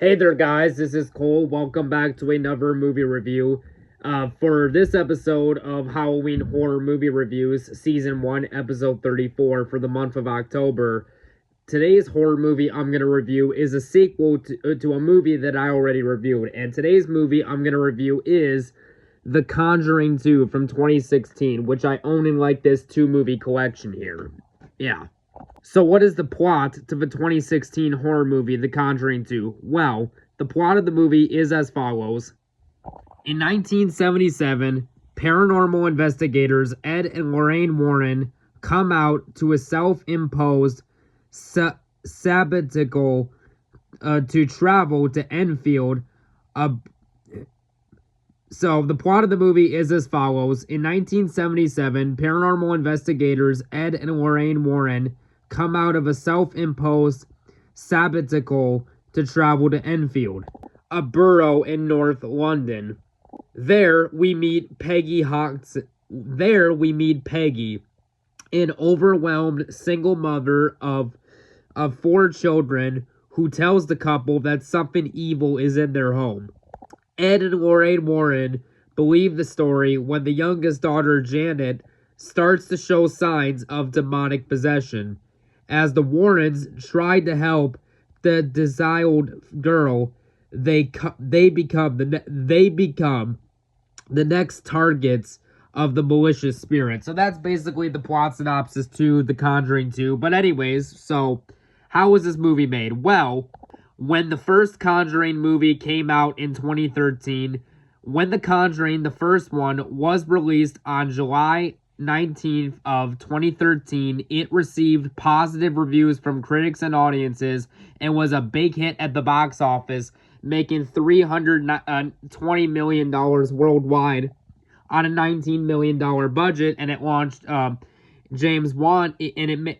Hey there, guys. This is Cole. Welcome back to another movie review. For this episode of Halloween Horror Movie Reviews, Season 1, Episode 34 for the month of October. Today's horror movie I'm going to review is a sequel to a movie that I already reviewed. And today's movie I'm going to review is The Conjuring 2 from 2016, which I own in like this two-movie collection here. Yeah. So what is the plot to the 2016 horror movie The Conjuring 2? Well, the plot of the movie is as follows. In 1977, paranormal investigators Ed and Lorraine Warren come out to a self-imposed sabbatical to travel to Enfield. So the plot of the movie is as follows. In 1977, paranormal investigators Ed and Lorraine Warren come out of a self-imposed sabbatical to travel to Enfield, a borough in North London. There we meet Peggy, an overwhelmed single mother of four children, who tells the couple that something evil is in their home. Ed and Lorraine Warren believe the story when the youngest daughter, Janet, starts to show signs of demonic possession. As the Warrens try to help the disheveled girl, they become the next targets of the malicious spirit. So that's basically the plot synopsis to The Conjuring 2. But anyways, so how was this movie made? Well, when the first Conjuring movie came out in 2013, when The Conjuring, the first one, was released on July 19th of 2013, it received positive reviews from critics and audiences and was a big hit at the box office, making $320 million worldwide on a $19 million budget, and it launched James Wan, and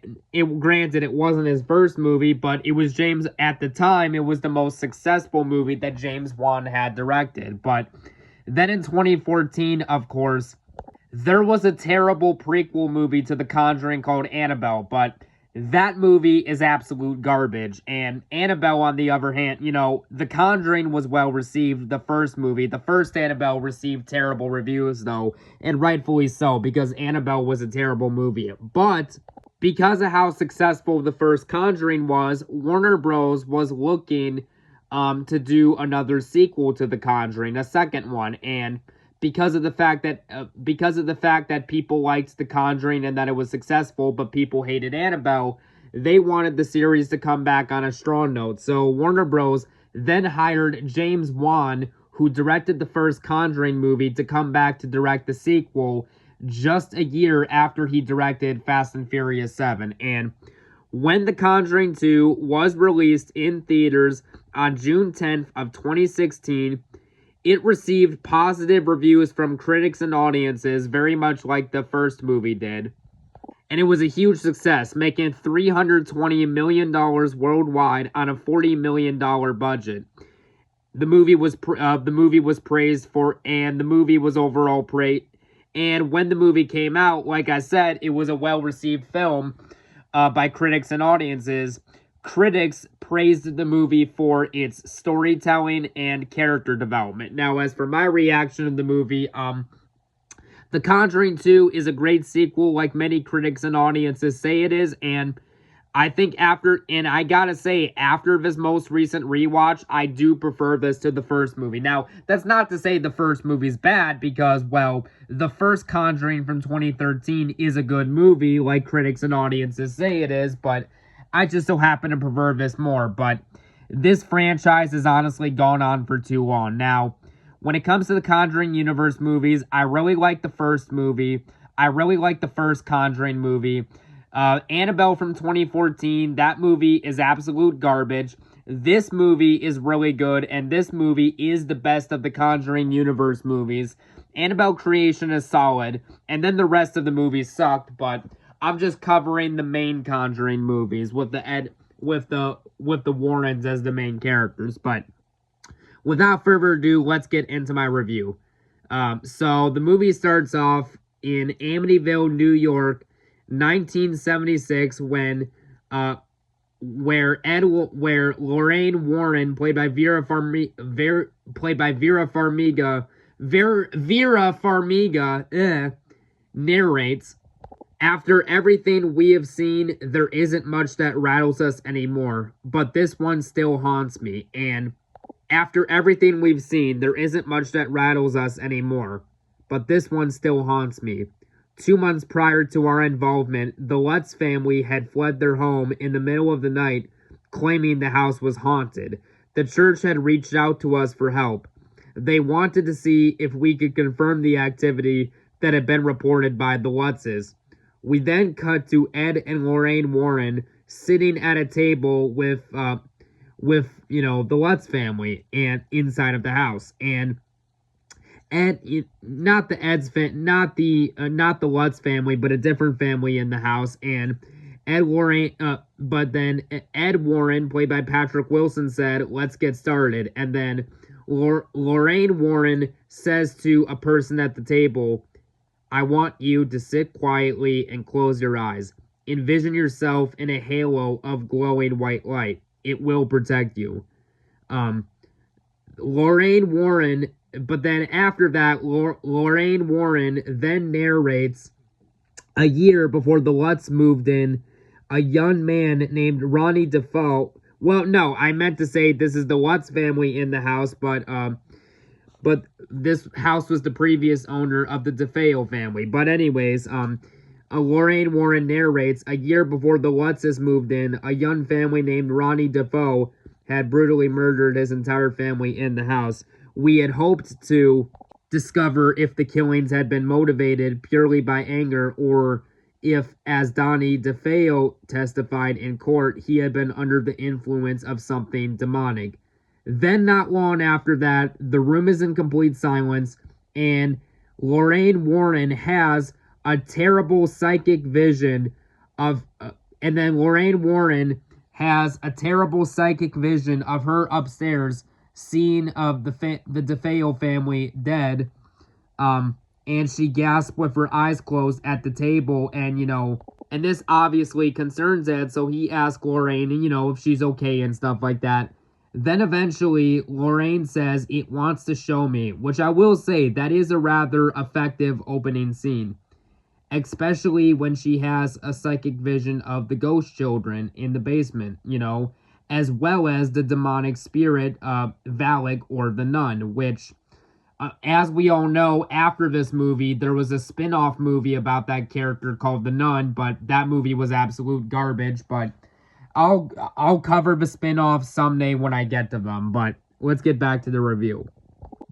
granted, it wasn't his first movie, but it was James, at the time, it was the most successful movie that James Wan had directed. But then in 2014, of course, there was a terrible prequel movie to The Conjuring called Annabelle, but that movie is absolute garbage. And Annabelle, on the other hand, The Conjuring was well received, the first movie. The first Annabelle received terrible reviews, though, and rightfully so, because Annabelle was a terrible movie. But because of how successful the first Conjuring was, Warner Bros. Was looking to do another sequel to The Conjuring, a second one, and because of the fact that people liked The Conjuring and that it was successful, but people hated Annabelle, they wanted the series to come back on a strong note. So Warner Bros. Then hired James Wan, who directed the first Conjuring movie, to come back to direct the sequel just a year after he directed Fast and Furious 7. And when The Conjuring 2 was released in theaters on June 10th of 2016, it received positive reviews from critics and audiences, very much like the first movie did. And it was a huge success, making $320 million worldwide on a $40 million budget. The movie was praised for, and the movie was overall praised. And when the movie came out, like I said, it was a well-received film by critics and audiences. Critics praised the movie for its storytelling and character development. Now, as for my reaction to the movie, The Conjuring 2 is a great sequel, like many critics and audiences say it is, and I think after this most recent rewatch, I do prefer this to the first movie. Now, that's not to say the first movie's bad, because, well, the first Conjuring from 2013 is a good movie, like critics and audiences say it is, but I just so happen to prefer this more. But this franchise has honestly gone on for too long. Now, when it comes to the Conjuring universe movies, I really like the first movie. I really like the first Conjuring movie. Annabelle from 2014, that movie is absolute garbage. This movie is really good, and this movie is the best of the Conjuring universe movies. Annabelle Creation is solid, and then the rest of the movies sucked, but I'm just covering the main Conjuring movies with the Warrens as the main characters. But without further ado, let's get into my review. So the movie starts off in Amityville, New York, 1976, when where Lorraine Warren, Vera Farmiga, narrates. After everything we have seen, there isn't much that rattles us anymore, but this one still haunts me. And after everything we've seen, there isn't much that rattles us anymore, but this one still haunts me. 2 months prior to our involvement, the Lutz family had fled their home in the middle of the night, claiming the house was haunted. The church had reached out to us for help. They wanted to see if we could confirm the activity that had been reported by the Lutzes. We then cut to Ed and Lorraine Warren sitting at a table with the Lutz family and inside of the house. And not the Lutz family, but a different family in the house. And but then Ed Warren, played by Patrick Wilson, said, "Let's get started." And then Lorraine Warren says to a person at the table, "I want you to sit quietly and close your eyes. Envision yourself in a halo of glowing white light. It will protect you." Lorraine Warren, but then after that, Lorraine Warren then narrates a year before the Lutz moved in, a young man named Ronnie Defoe. Well, no, I meant to say this is the Lutz family in the house, but this house was the previous owner of the DeFeo family. But anyways, Lorraine Warren narrates, a year before the Lutzes moved in, a young family named Ronnie Defoe had brutally murdered his entire family in the house. We had hoped to discover if the killings had been motivated purely by anger, or if, as Donnie DeFeo testified in court, he had been under the influence of something demonic. Then, not long after that, the room is in complete silence, and Lorraine Warren has a terrible psychic vision of, and then Lorraine Warren has a terrible psychic vision of her upstairs, seeing of the DeFeo family dead, and she gasped with her eyes closed at the table, and and this obviously concerns Ed, so he asks Lorraine, if she's okay and stuff like that. Then eventually, Lorraine says it wants to show me, which I will say, that is a rather effective opening scene. Especially when she has a psychic vision of the ghost children in the basement, as well as the demonic spirit of Valak, or the nun, which, as we all know, after this movie, there was a spin-off movie about that character called The Nun, but that movie was absolute garbage. But I'll cover the spin-offs someday when I get to them, but let's get back to the review.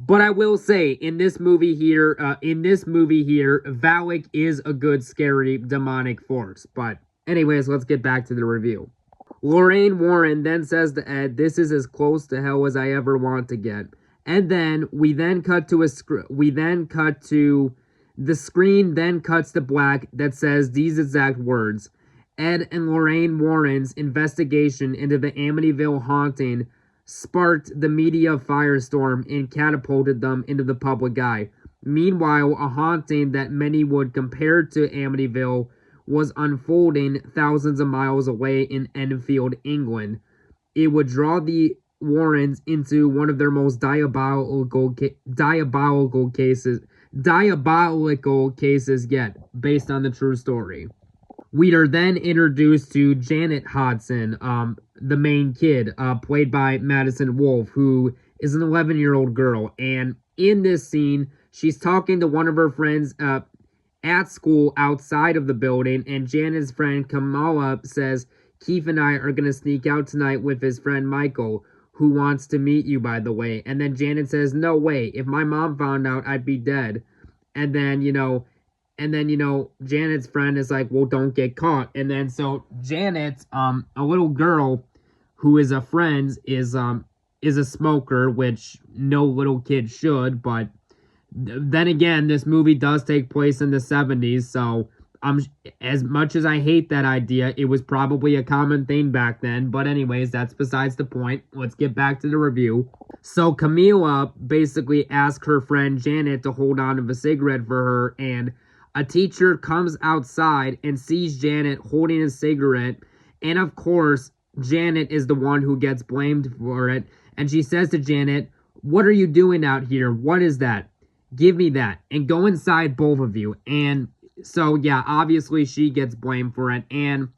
But I will say, in this movie here, Valak is a good, scary, demonic force. But anyways, let's get back to the review. Lorraine Warren then says to Ed, "This is as close to hell as I ever want to get." And then the screen then cuts to black that says these exact words: "Ed and Lorraine Warren's investigation into the Amityville haunting sparked the media firestorm and catapulted them into the public eye. Meanwhile, a haunting that many would compare to Amityville was unfolding thousands of miles away in Enfield, England. It would draw the Warrens into one of their most diabolical cases yet, based on the true story." We are then introduced to Janet Hodson, the main kid, played by Madison Wolfe, who is an 11-year-old girl. And in this scene, she's talking to one of her friends at school outside of the building, and Janet's friend Kamala says, "Keith and I are going to sneak out tonight with his friend Michael, who wants to meet you, by the way." And then Janet says, "No way. If my mom found out, I'd be dead." And then, Janet's friend is like, "Well, don't get caught." And then so Janet, a little girl who is a friend, is a smoker, which no little kid should. But then again, this movie does take place in the 70s, so as much as I hate that idea, it was probably a common thing back then. But anyways, that's besides the point. Let's get back to the review. So Camila basically asks her friend Janet to hold on to a cigarette for her, and a teacher comes outside and sees Janet holding a cigarette, and of course, Janet is the one who gets blamed for it. And she says to Janet, "What are you doing out here? What is that? Give me that. And go inside, both of you." And so, yeah, obviously she gets blamed for it. And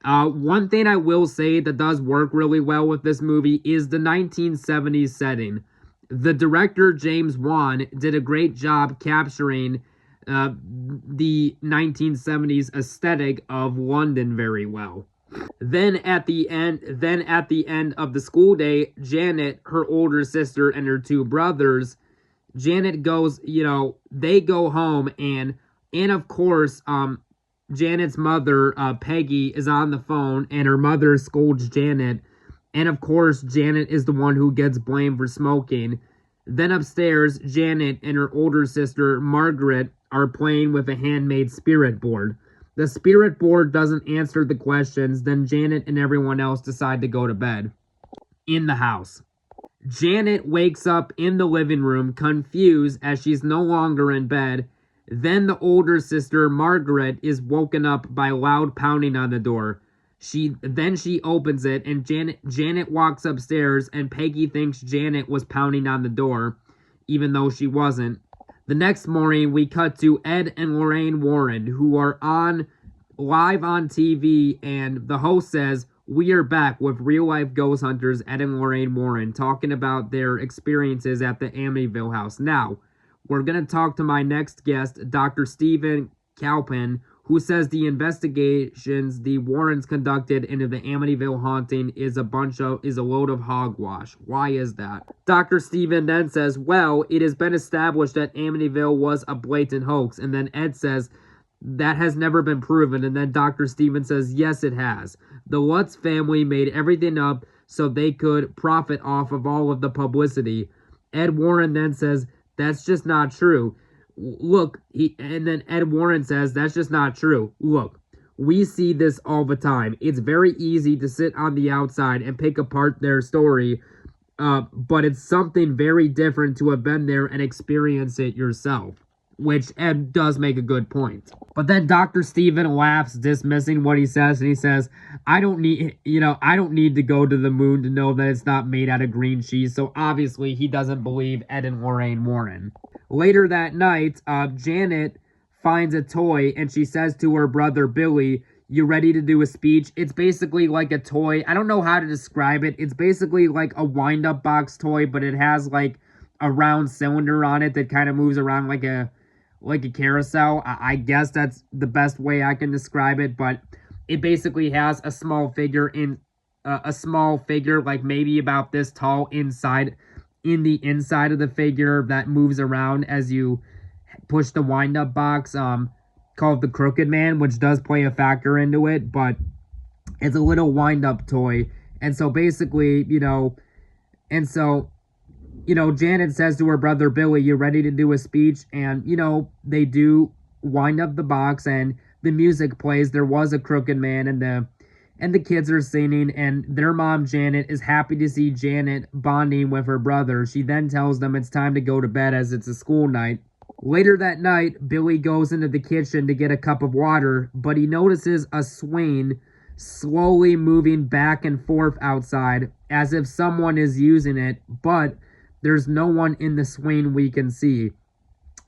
one thing I will say that does work really well with this movie is the 1970s setting. The director, James Wan, did a great job capturing the 1970s aesthetic of London very well. Then at the end of the school day, Janet, her older sister, and her two brothers, Janet goes, they go home, and of course, Janet's mother, Peggy, is on the phone, and her mother scolds Janet, and of course, Janet is the one who gets blamed for smoking. Then upstairs, Janet and her older sister, Margaret, are playing with a handmade spirit board. The spirit board doesn't answer the questions, then Janet and everyone else decide to go to bed. In the house, Janet wakes up in the living room, confused as she's no longer in bed. Then the older sister, Margaret, is woken up by loud pounding on the door. She opens it, and Janet walks upstairs, and Peggy thinks Janet was pounding on the door, even though she wasn't. The next morning, we cut to Ed and Lorraine Warren, who are live on TV, and the host says, "We are back with real-life ghost hunters Ed and Lorraine Warren, talking about their experiences at the Amityville house." Now, we're going to talk to my next guest, Dr. Stephen Calpin, who says the investigations the Warrens conducted into the Amityville haunting is a load of hogwash. Why is that? Dr. Stephen then says, "Well, it has been established that Amityville was a blatant hoax." And then Ed says, "That has never been proven." And then Dr. Stephen says, "Yes, it has. The Lutz family made everything up so they could profit off of all of the publicity." Ed Warren then says, "That's just not true. Look," and then Ed Warren says, "That's just not true. Look, we see this all the time. It's very easy to sit on the outside and pick apart their story, but it's something very different to have been there and experience it yourself." Which Ed does make a good point. But then Dr. Stephen laughs, dismissing what he says, and he says, I don't need to go to the moon to know that it's not made out of green cheese." So obviously he doesn't believe Ed and Lorraine Warren. Later that night, Janet finds a toy, and she says to her brother Billy, "You ready to do a speech?" It's basically like a toy. I don't know how to describe it. It's basically like a wind-up box toy, but it has like a round cylinder on it that kind of moves around like a carousel. I guess that's the best way I can describe it, but it basically has a small figure like maybe about this tall in the inside of the figure that moves around as you push the wind-up box, called the Crooked Man, which does play a factor into it, but it's a little wind-up toy. And so basically, Janet says to her brother Billy, "You ready to do a speech?" And, they do wind up the box, and the music plays. There was a Crooked Man, and the kids are singing, and their mom, Janet, is happy to see Janet bonding with her brother. She then tells them it's time to go to bed as it's a school night. Later that night, Billy goes into the kitchen to get a cup of water, but he notices a swing slowly moving back and forth outside, as if someone is using it, but there's no one in the swing we can see.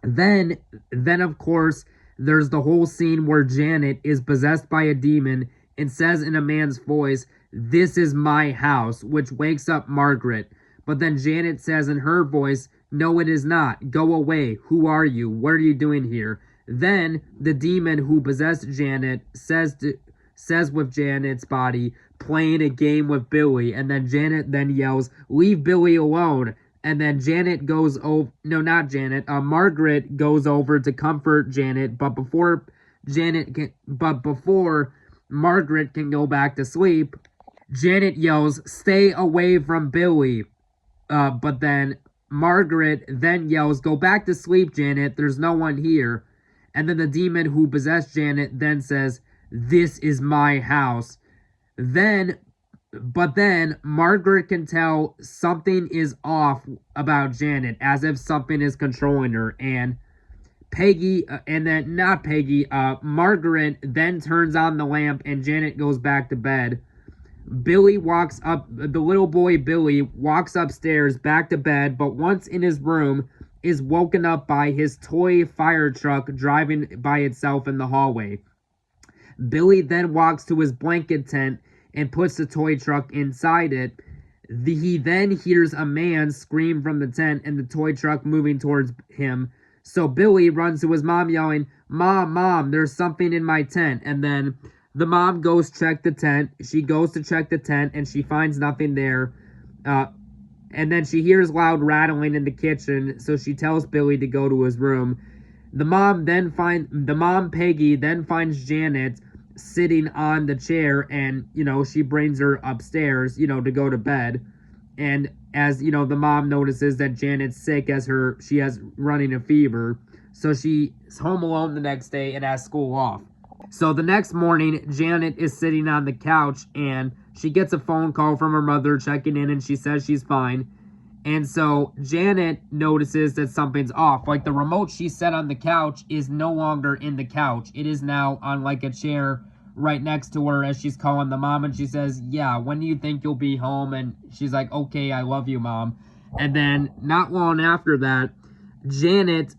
Then of course, there's the whole scene where Janet is possessed by a demon and says in a man's voice, "This is my house," which wakes up Margaret. But then Janet says in her voice, "No, it is not. Go away. Who are you? What are you doing here?" Then the demon who possessed Janet says with Janet's body, "Playing a game with Billy." And then Janet then yells, "Leave Billy alone." And then Margaret goes over to comfort Janet, but before Margaret can go back to sleep, Janet yells, "Stay away from Billy." But then Margaret then yells, "Go back to sleep, Janet. There's no one here." And then the demon who possessed Janet then says, "This is my house." But then Margaret can tell something is off about Janet, as if something is controlling her. And Margaret then turns on the lamp, and Janet goes back to bed. Billy walks up, the little boy Billy walks upstairs back to bed, but once in his room is woken up by his toy fire truck driving by itself in the hallway. Billy then walks to his blanket tent and puts the toy truck inside it. He then hears a man scream from the tent and the toy truck moving towards him. So Billy runs to his mom yelling, "Mom, Mom, there's something in my tent." And then the mom goes check the tent. She goes to check the tent and she finds nothing there. And then she hears loud rattling in the kitchen, so she tells Billy to go to his room. The mom Peggy then finds Janet sitting on the chair, and she brings her upstairs to go to bed. And as the mom notices that Janet's sick, as she has running a fever, so she's home alone the next day and has school off. So the next morning, Janet is sitting on the couch and she gets a phone call from her mother checking in, and she says she's fine. And so Janet notices that something's off. Like, the remote she set on the couch is no longer in the couch. It is now on like a chair right next to her as she's calling the mom, and she says, "Yeah, when do you think you'll be home?" And she's like, "Okay, I love you, Mom." And then not long after that, Janet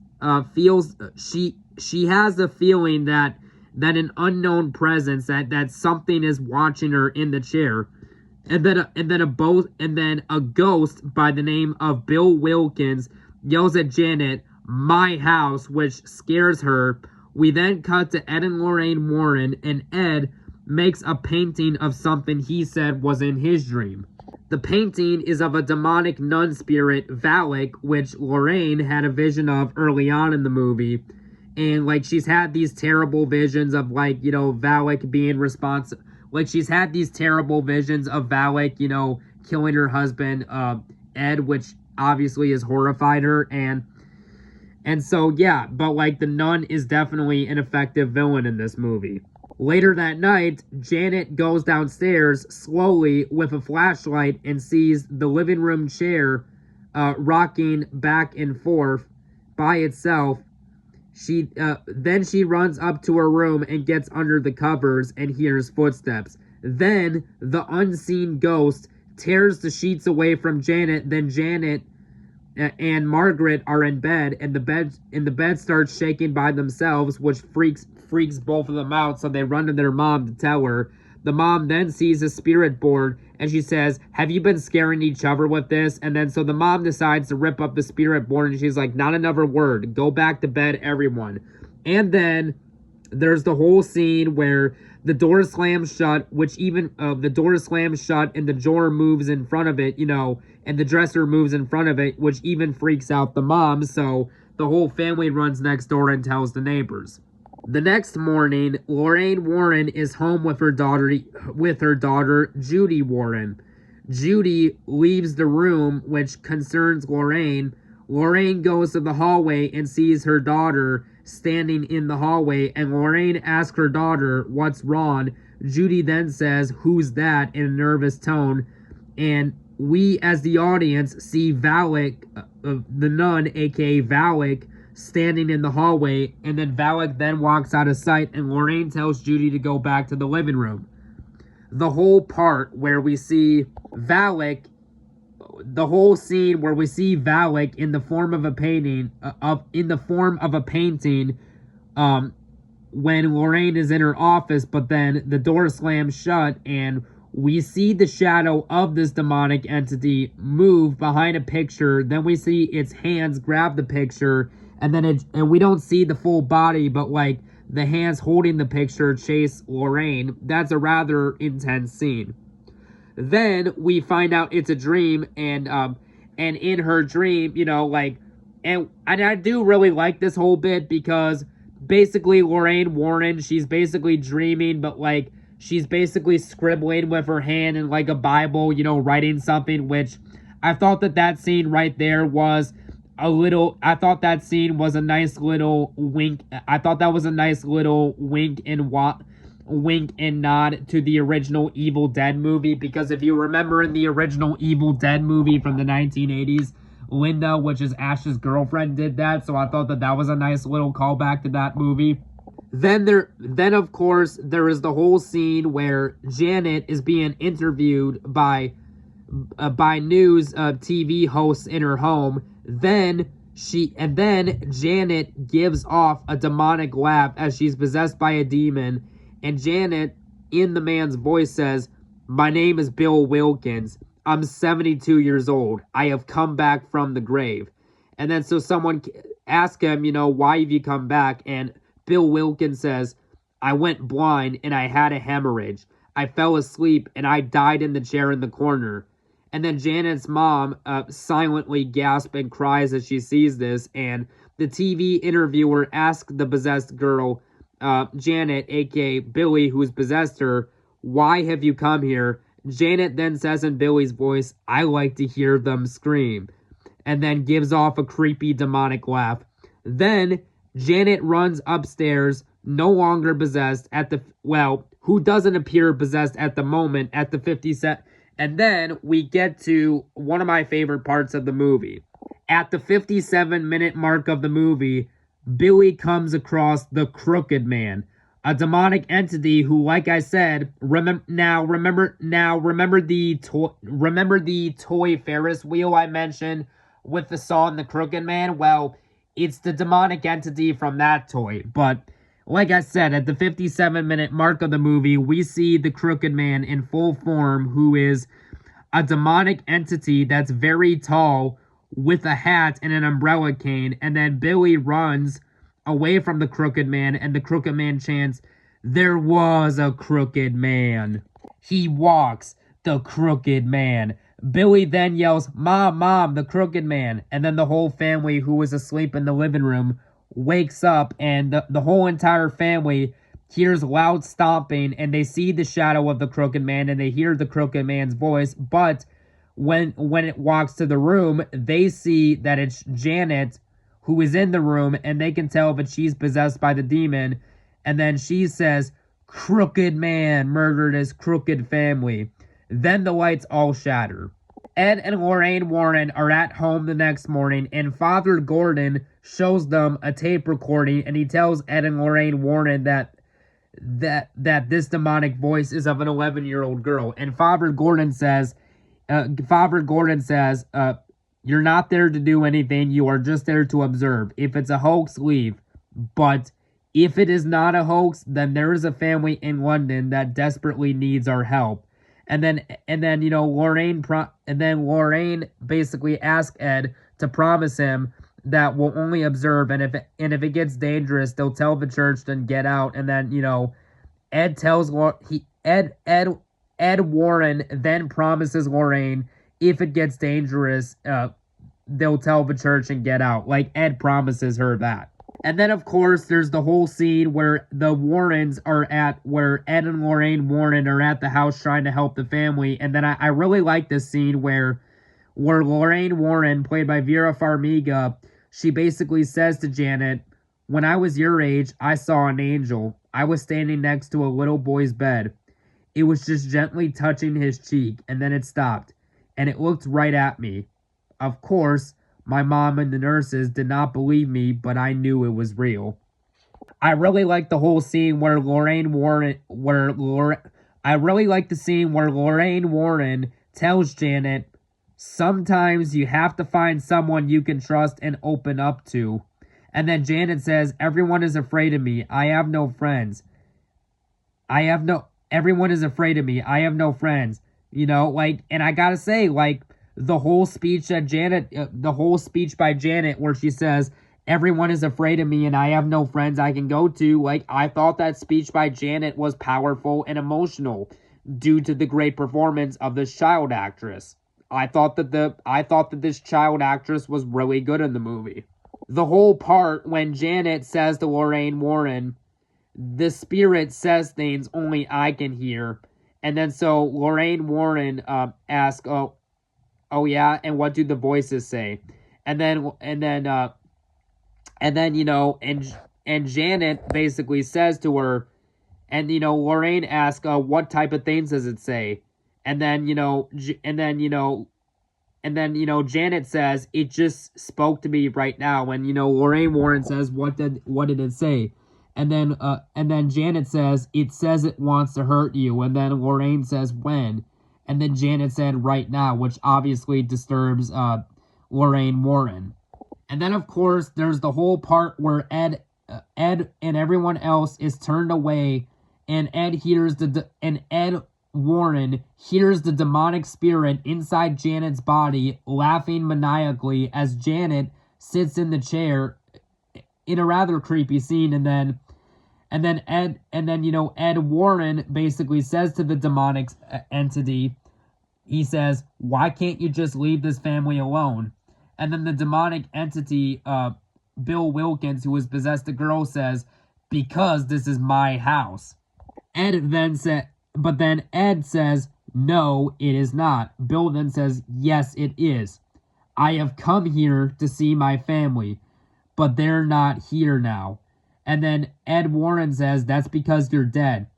feels she has a feeling that an unknown presence, that something is watching her in the chair. And then a ghost by the name of Bill Wilkins yells at Janet, "My house," which scares her. We then cut to Ed and Lorraine Warren, and Ed makes a painting of something he said was in his dream. The painting is of a demonic nun spirit, Valak, which Lorraine had a vision of early on in the movie. And like, she's had these terrible visions of Valak being responsible. Like, she's had these terrible visions of Valak, killing her husband, Ed, which obviously has horrified her. And so, yeah, but like, the nun is definitely an effective villain in this movie. Later that night, Janet goes downstairs slowly with a flashlight and sees the living room chair rocking back and forth by itself. Then she runs up to her room and gets under the covers and hears footsteps. Then the unseen ghost tears the sheets away from Janet. Then Janet and Margaret are in bed, and the bed starts shaking by themselves, which freaks both of them out. So they run to their mom to tell her. The mom then sees a spirit board, and she says, "Have you been scaring each other with this?" And then so the mom decides to rip up the spirit board, and she's like, "Not another word. Go back to bed, everyone." And then there's the whole scene where the door slams shut, which even the door slams shut, and the drawer moves in front of it, and the dresser moves in front of it, which even freaks out the mom. So the whole family runs next door and tells the neighbors. The next morning, Lorraine Warren is home with her daughter Judy Warren. Judy leaves the room, which concerns Lorraine. Lorraine goes to the hallway and sees her daughter standing in the hallway, and Lorraine asks her daughter what's wrong. Judy then says, "Who's that?" in a nervous tone, and we as the audience see Valak, the nun, aka Valak, standing in the hallway, and then Valak then walks out of sight, and Lorraine tells Judy to go back to the living room. The whole part where we see Valak, the whole scene where we see Valak in the form of a painting, when Lorraine is in her office, but then the door slams shut, and we see the shadow of this demonic entity move behind a picture. Then we see its hands grab the picture, and we don't see the full body, but like the hands holding the picture chase Lorraine. That's a rather intense scene. Then we find out it's a dream, and in her dream, and I do really like this whole bit, because basically Lorraine Warren, she's basically dreaming, but like she's basically scribbling with her hand in like a Bible, writing something, which I thought that scene right there was I thought that scene was a nice little wink. I thought that was a nice little wink and nod to the original Evil Dead movie, because if you remember in the original Evil Dead movie from the 1980s, Linda, which is Ash's girlfriend, did that, so I thought that was a nice little callback to that movie. Then of course there is the whole scene where Janet is being interviewed by news TV hosts in her home. Then Janet gives off a demonic laugh as she's possessed by a demon, and Janet, in the man's voice, says, "My name is Bill Wilkins. I'm 72 years old. I have come back from the grave." And then so someone asks him, why have you come back? And Bill Wilkins says, "I went blind and I had a hemorrhage. I fell asleep and I died in the chair in the corner." And then Janet's mom silently gasps and cries as she sees this. And the TV interviewer asks the possessed girl, Janet, aka Billy, who's possessed her, "Why have you come here?" Janet then says in Billy's voice, "I like to hear them scream," and then gives off a creepy demonic laugh. Then Janet runs upstairs, no longer possessed who doesn't appear possessed at the moment at the 57. And then we get to one of my favorite parts of the movie. At the 57-minute mark of the movie, Billy comes across the Crooked Man, a demonic entity who, like I said, remember the toy Ferris wheel I mentioned with the song "The Crooked Man"? Well, it's the demonic entity from that toy. But like I said, at the 57-minute mark of the movie, we see the Crooked Man in full form, who is a demonic entity that's very tall with a hat and an umbrella cane. And then Billy runs away from the Crooked Man, and the Crooked Man chants, "There was a crooked man. He walks, the Crooked Man." Billy then yells, "Mom, Mom, the Crooked Man." And then the whole family, who was asleep in the living room, wakes up, and the whole entire family hears loud stomping, and they see the shadow of the Crooked Man, and they hear the Crooked Man's voice. But when it walks to the room, they see that it's Janet who is in the room, and they can tell that she's possessed by the demon. And then she says, "Crooked Man murdered his crooked family." Then the lights all shatter. Ed and Lorraine Warren are at home the next morning, and Father Gordon shows them a tape recording, and he tells Ed and Lorraine Warren that this demonic voice is of an 11-year-old girl. And Father Gordon says, "You're not there to do anything. You are just there to observe. If it's a hoax, leave. But if it is not a hoax, then there is a family in London that desperately needs our help." And then Lorraine basically asks Ed to promise him that we'll only observe, and if it gets dangerous, they'll tell the church, then get out. And then Ed Warren then promises Lorraine, if it gets dangerous, they'll tell the church and get out. Like, Ed promises her that. And then, of course, there's the whole scene where where Ed and Lorraine Warren are at the house trying to help the family. And then I really like this scene where Lorraine Warren, played by Vera Farmiga, she basically says to Janet, "When I was your age, I saw an angel. I was standing next to a little boy's bed. It was just gently touching his cheek, and then it stopped, and it looked right at me. Of course, my mom and the nurses did not believe me, but I knew it was real." I really like the whole scene where Lorraine Warren tells Janet, "Sometimes you have to find someone you can trust and open up to." And then Janet says, "Everyone is afraid of me. I have no friends. Everyone is afraid of me. I have no friends." And I gotta say, the whole speech by Janet, where she says, "Everyone is afraid of me and I have no friends I can go to." I thought that speech by Janet was powerful and emotional due to the great performance of this child actress. I thought that this child actress was really good in the movie. The whole part when Janet says to Lorraine Warren, "The spirit says things only I can hear." And then so Lorraine Warren asks, "Oh yeah, and what do the voices say?" And Janet basically says to her, and Lorraine asks, "What type of things does it say?" And then Janet says, "It just spoke to me right now." And Lorraine Warren says, what did it say?" And then Janet says, "It says it wants to hurt you." And then Lorraine says, "When?" And then Janet said, "Right now," which obviously disturbs Lorraine Warren. And then, of course, there's the whole part where Ed and everyone else is turned away, and Ed Warren hears the demonic spirit inside Janet's body laughing maniacally as Janet sits in the chair in a rather creepy scene. Ed Warren basically says to the demonic entity, he says, "Why can't you just leave this family alone?" And then the demonic entity, Bill Wilkins, who has possessed the girl, says, "Because this is my house." But then Ed says, "No, it is not." Bill then says, "Yes, it is. I have come here to see my family, but they're not here now." And then Ed Warren says, "That's because you're dead."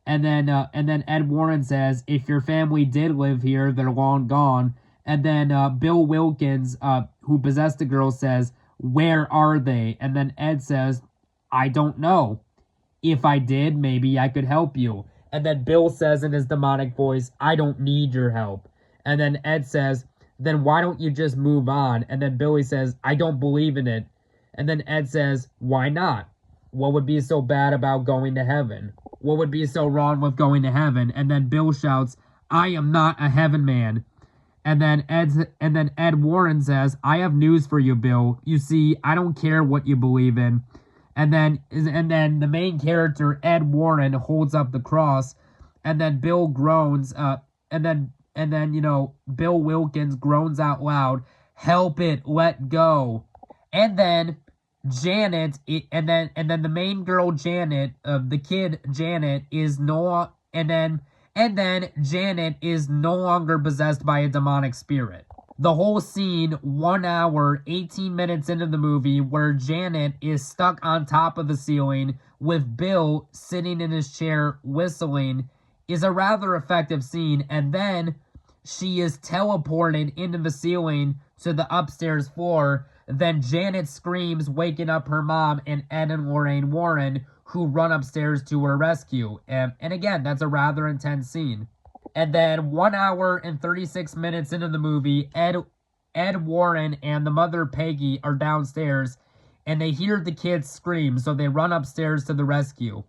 And then Ed Warren says, "If your family did live here, they're long gone." And then Bill Wilkins, who possessed the girl, says, "Where are they?" And then Ed says, "I don't know. If I did, maybe I could help you." And then Bill says in his demonic voice, "I don't need your help." And then Ed says, "Then why don't you just move on?" And then Billy says, "I don't believe in it." And then Ed says, "Why not? What would be so bad about going to heaven? What would be so wrong with going to heaven?" And then Bill shouts, "I am not a heaven man." And then Ed Warren says, "I have news for you, Bill. You see, I don't care what you believe in." And then the main character, Ed Warren, holds up the cross, and then Bill groans, Bill Wilkins groans out loud, "Help it, let go." And then the main girl Janet, the kid Janet is no Janet is no longer possessed by a demonic spirit. The whole scene, 1 hour, 18 minutes into the movie, where Janet is stuck on top of the ceiling with Bill sitting in his chair whistling, is a rather effective scene. And then she is teleported into the ceiling to the upstairs floor. Then Janet screams, waking up her mom and Ed and Lorraine Warren, who run upstairs to her rescue. And again, that's a rather intense scene. And then 1 hour and 36 minutes into the movie, Ed Warren and the mother Peggy are downstairs, and they hear the kids scream, so they run upstairs to the rescue.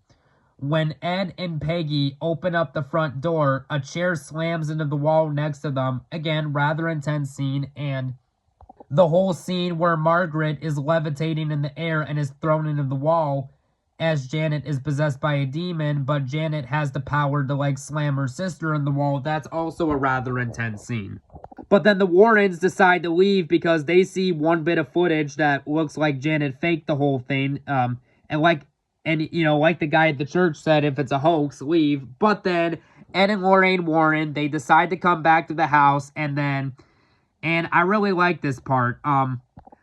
When Ed and Peggy open up the front door, a chair slams into the wall next to them. Again, rather intense scene. And the whole scene where Margaret is levitating in the air and is thrown into the wall as Janet is possessed by a demon, but Janet has the power to slam her sister in the wall. That's also a rather intense scene. But then the Warrens decide to leave because they see one bit of footage that looks like Janet faked the whole thing. Like the guy at the church said, if it's a hoax, leave. But then Ed and Lorraine Warren, they decide to come back to the house, and I really like this part.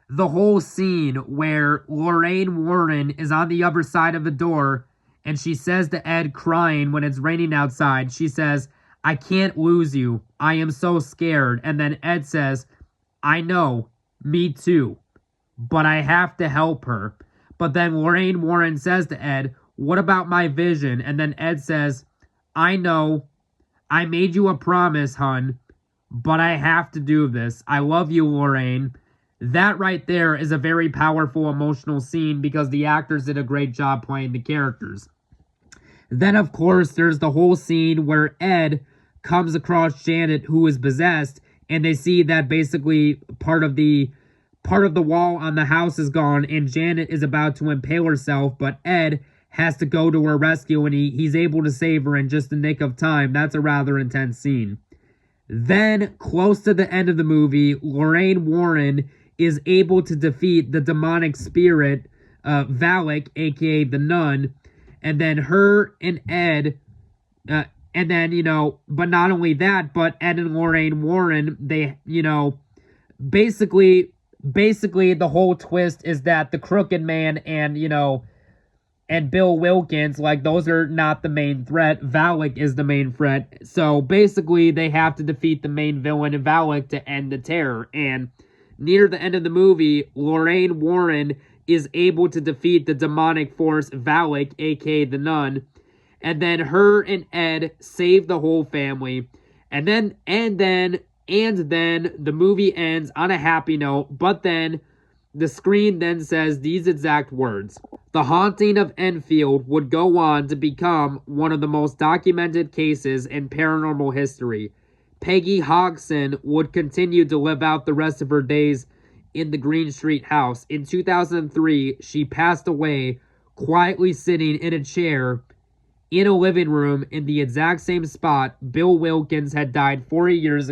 The whole scene where Lorraine Warren is on the other side of the door, and she says to Ed, crying when it's raining outside, she says, "I can't lose you. I am so scared." And then Ed says, "I know, me too, but I have to help her." But then Lorraine Warren says to Ed, "What about my vision?" And then Ed says, "I know. I made you a promise, hun, but I have to do this. I love you, Lorraine." That right there is a very powerful emotional scene because the actors did a great job playing the characters. Then, of course, there's the whole scene where Ed comes across Janet, who is possessed, and they see that basically part of the wall on the house is gone, and Janet is about to impale herself, but Ed has to go to her rescue, and he's able to save her in just the nick of time. That's a rather intense scene. Then, close to the end of the movie, Lorraine Warren is able to defeat the demonic spirit, Valak, aka the nun, and then her and Ed, but not only that, but Ed and Lorraine Warren, they, basically the whole twist is that the Crooked Man and Bill Wilkins, those are not the main threat. Valak is the main threat. So basically, they have to defeat the main villain, Valak, to end the terror. And near the end of the movie, Lorraine Warren is able to defeat the demonic force Valak, aka the nun, and then her and Ed save the whole family. And then the movie ends on a happy note, but then the screen then says these exact words. The haunting of Enfield would go on to become one of the most documented cases in paranormal history. Peggy Hodgson would continue to live out the rest of her days in the Green Street house. In 2003, she passed away quietly sitting in a chair in a living room in the exact same spot Bill Wilkins had died 40 years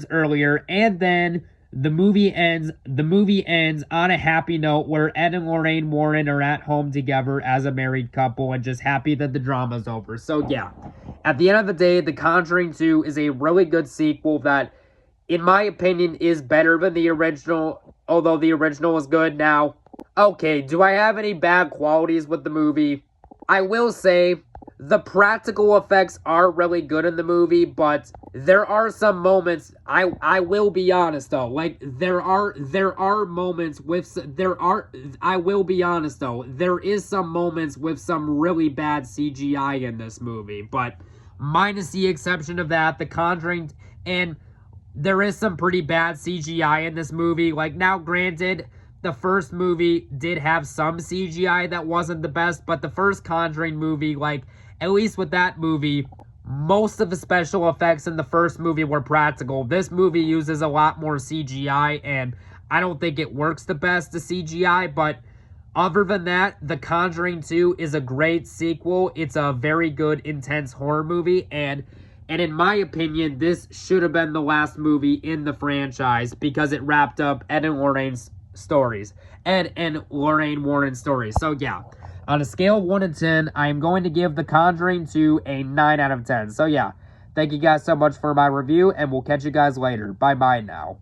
earlier, and then the movie ends on a happy note where Ed and Lorraine Warren are at home together as a married couple and just happy that the drama's over. So yeah, at the end of the day, The Conjuring 2 is a really good sequel that, in my opinion, is better than the original, although the original is good. Now, okay, do I have any bad qualities with the movie? I will say the practical effects are really good in the movie, but there are some moments, I will be honest though, like there are moments with, I will be honest though, there is some moments with some really bad CGI in this movie, but minus the exception of that, The Conjuring, and there is some pretty bad CGI in this movie. Like, now granted, the first movie did have some CGI that wasn't the best, but the first Conjuring movie, like, at least with that movie, most of the special effects in the first movie were practical. This movie uses a lot more CGI, and I don't think it works the best, the CGI, but other than that, The Conjuring 2 is a great sequel. It's a very good, intense horror movie, and in my opinion, this should have been the last movie in the franchise because it wrapped up Ed and Lorraine's stories. Ed and Lorraine Warren's stories. So yeah, on a scale of 1 to 10, I am going to give The Conjuring 2 a 9 out of 10. So yeah, thank you guys so much for my review, and we'll catch you guys later. Bye-bye now.